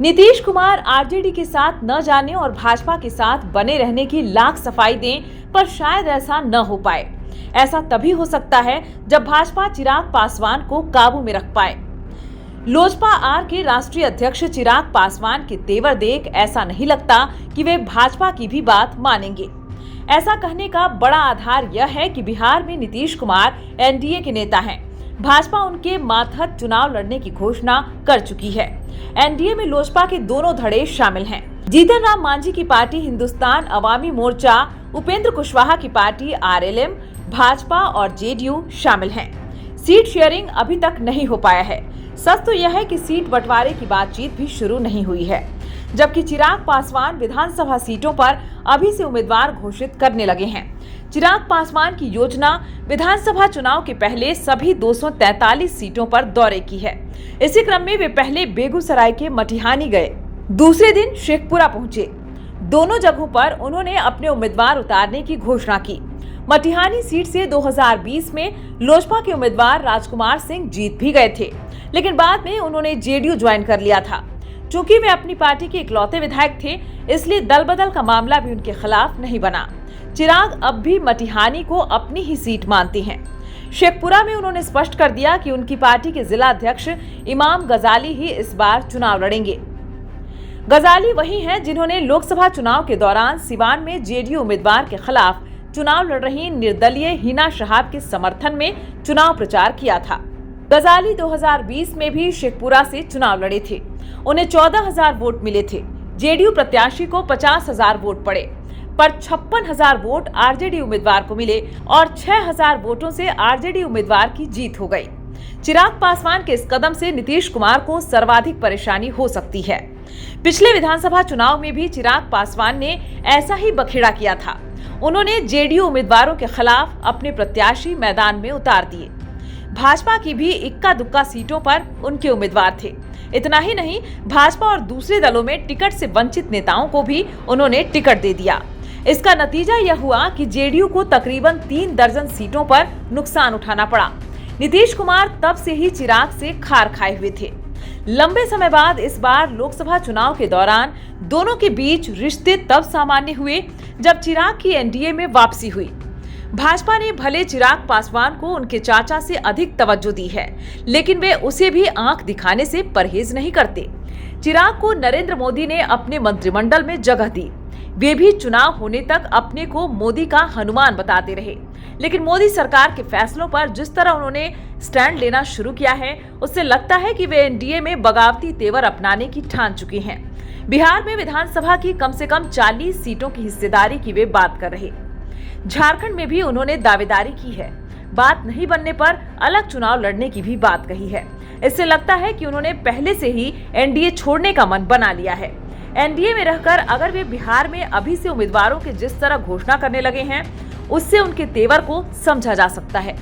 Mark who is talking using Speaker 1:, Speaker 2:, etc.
Speaker 1: Nitish Kumar RJD के साथ न जाने और भाजपा के साथ बने रहने की लाख सफाई दें, पर शायद ऐसा न हो पाए। ऐसा तभी हो सकता है जब भाजपा चिराग पासवान को काबू में रख पाए। लोजपा आर के राष्ट्रीय अध्यक्ष चिराग पासवान के तेवर देख ऐसा नहीं लगता कि वे भाजपा की भी बात मानेंगे। ऐसा कहने का बड़ा आधार यह है कि बिहार में नीतीश कुमार एनडीए के नेता हैं। भाजपा उनके मातहत चुनाव लड़ने की घोषणा कर चुकी है। एनडीए में लोजपा के दोनों धड़े शामिल हैं। जीतन राम मांझी की पार्टी हिंदुस्तान अवामी मोर्चा, उपेंद्र कुशवाहा की पार्टी आरएलएम, भाजपा और जेडीयू शामिल हैं। सीट शेयरिंग अभी तक नहीं हो पाया है। सच तो यह है कि सीट बंटवारे की बातचीत भी शुरू नहीं हुई है, जबकि चिराग पासवान विधानसभा सीटों पर अभी से उम्मीदवार घोषित करने लगे हैं। चिराग पासवान की योजना विधानसभा चुनाव के पहले सभी 243 सीटों पर दौरे की है। इसी क्रम में वे पहले बेगूसराय के मटिहानी गए, दूसरे दिन शेखपुरा पहुंचे। दोनों जगहों पर उन्होंने अपने उम्मीदवार उतारने की घोषणा की। मटिहानी सीट से 2020 में लोजपा के उम्मीदवार राजकुमार सिंह जीत भी गए थे, लेकिन बाद में उन्होंने जेडीयू ज्वाइन कर लिया था। चूंकि वे अपनी पार्टी के इकलौते विधायक थे, इसलिए दल बदल का मामला भी उनके खिलाफ नहीं बना। चिराग अब भी मटिहानी को अपनी ही सीट मानते हैं। शेखपुरा में उन्होंने स्पष्ट कर दिया कि उनकी पार्टी के जिला अध्यक्ष इमाम गजाली ही इस बार चुनाव लड़ेंगे। गजाली वही हैं जिन्होंने लोकसभा चुनाव के दौरान सिवान में जेडीयू उम्मीदवार के खिलाफ चुनाव लड़ रही निर्दलीय हिना शहाब के समर्थन में चुनाव प्रचार किया था। गजाली 2020 में भी शेखपुरा से चुनाव लड़े थे। उन्हें 14,000 वोट मिले थे। जेडीयू प्रत्याशी को 50,000 वोट पड़े, पर 56,000 वोट आरजेडी उम्मीदवार को मिले और 6,000 वोटों से आरजेडी उम्मीदवार की जीत हो गई। चिराग पासवान के इस कदम से नीतीश कुमार को सर्वाधिक परेशानी हो सकती है। पिछले विधानसभा चुनाव में भी चिराग पासवान ने ऐसा ही बखेड़ा किया था। उन्होंने जेडीयू उम्मीदवारों के खिलाफ अपने प्रत्याशी मैदान में उतार दिए। भाजपा की भी इक्का दुक्का सीटों पर उनके उम्मीदवार थे। इतना ही नहीं, भाजपा और दूसरे दलों में टिकट से वंचित नेताओं को भी उन्होंने टिकट दे दिया। इसका नतीजा यह हुआ कि जेडीयू को तकरीबन 3 दर्जन सीटों पर नुकसान उठाना पड़ा। नीतीश कुमार तब से ही चिराग से खार खाए हुए थे। लंबे समय बाद इस बार लोकसभा चुनाव के दौरान दोनों के बीच रिश्ते तब सामान्य हुए जब चिराग की एनडीए में वापसी हुई। भाजपा ने भले चिराग पासवान को उनके चाचा से अधिक तवज्जो दी है, लेकिन वे उसे भी आंख दिखाने से परहेज नहीं करते। चिराग को नरेंद्र मोदी ने अपने मंत्रिमंडल में जगह दी। वे भी चुनाव होने तक अपने को मोदी का हनुमान बताते रहे, लेकिन मोदी सरकार के फैसलों पर जिस तरह उन्होंने स्टैंड लेना शुरू किया है, उससे लगता है कि वे एनडीए में बगावती तेवर अपनाने की ठान चुके हैं। बिहार में विधानसभा की कम से कम 40 सीटों की हिस्सेदारी की वे बात कर रहे। झारखंड में भी उन्होंने दावेदारी की है। बात नहीं बनने पर अलग चुनाव लड़ने की भी बात कही है। इससे लगता है कि उन्होंने पहले से ही एनडीए छोड़ने का मन बना लिया है। एनडीए में रहकर अगर वे बिहार में अभी से उम्मीदवारों के जिस तरह घोषणा करने लगे हैं, उससे उनके तेवर को समझा जा सकता है।